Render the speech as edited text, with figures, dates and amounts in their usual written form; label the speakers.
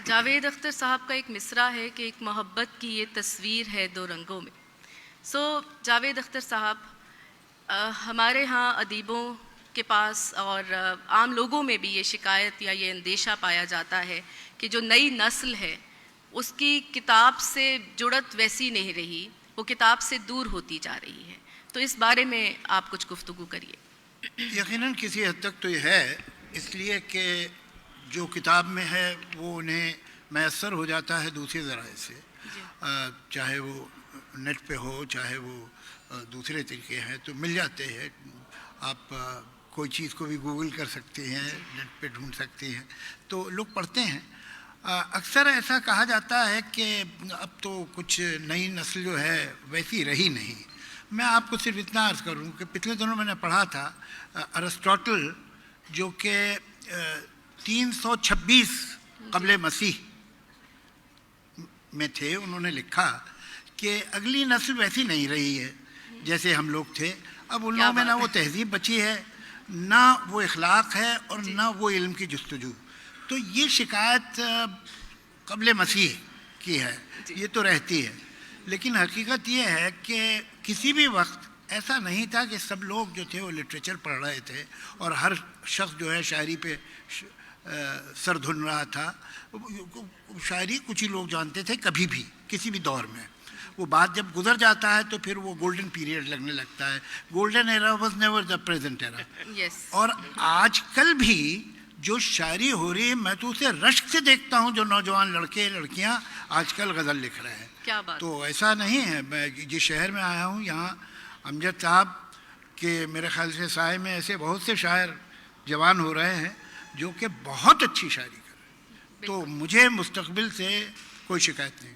Speaker 1: جاوید اختر صاحب کا ایک مصرع ہے کہ ایک محبت کی یہ تصویر ہے دو رنگوں میں. جاوید اختر صاحب، ہمارے ہاں ادیبوں کے پاس اور عام لوگوں میں بھی یہ شکایت یا یہ اندیشہ پایا جاتا ہے کہ جو نئی نسل ہے اس کی کتاب سے جڑت ویسی نہیں رہی، وہ کتاب سے دور ہوتی جا رہی ہے. تو اس بارے میں آپ کچھ گفتگو کریے.
Speaker 2: یقیناً کسی حد تک تو یہ ہے، اس لیے کہ جو کتاب میں ہے وہ انہیں میسر ہو جاتا ہے دوسرے ذرائع سے، چاہے وہ نیٹ پہ ہو، چاہے وہ دوسرے طریقے ہیں تو مل جاتے ہیں. آپ کوئی چیز کو بھی گوگل کر سکتے ہیں، نیٹ پہ ڈھونڈ سکتے ہیں، تو لوگ پڑھتے ہیں. اکثر ایسا کہا جاتا ہے کہ اب تو کچھ نئی نسل جو ہے ویسی رہی نہیں. میں آپ کو صرف اتنا عرض کروں کہ پچھلے دنوں میں نے پڑھا تھا ارسطاٹل جو کہ 326 قبل مسیح میں تھے، انہوں نے لکھا کہ اگلی نسل ویسی نہیں رہی ہے جیسے ہم لوگ تھے. اب ان لوگوں میں نہ وہ تہذیب بچی ہے، نہ وہ اخلاق ہے، اور نہ وہ علم کی جستجو. تو یہ شکایت قبل مسیح کی ہے، یہ تو رہتی ہے. لیکن حقیقت یہ ہے کہ کسی بھی وقت ایسا نہیں تھا کہ سب لوگ جو تھے وہ لٹریچر پڑھ رہے تھے اور ہر شخص جو ہے شاعری پہ سر دھن رہا تھا. شاعری کچھ ہی لوگ جانتے تھے کبھی بھی کسی بھی دور میں. وہ بات جب گزر جاتا ہے تو پھر وہ گولڈن پیریڈ لگنے لگتا ہے. Golden era was never the present era. اور آج کل بھی جو شاعری ہو رہی ہے میں تو اسے رشک سے دیکھتا ہوں. جو نوجوان لڑکے لڑکیاں آج کل غزل لکھ رہے ہیں تو ایسا نہیں ہے. میں جس شہر میں آیا ہوں یہاں امجد صاحب کے میرے خیال سے سائے میں ایسے بہت سے شاعر جوان ہو رہے ہیں جو کہ بہت اچھی شاعری کر رہے ہیں. تو مجھے مستقبل سے کوئی شکایت نہیں.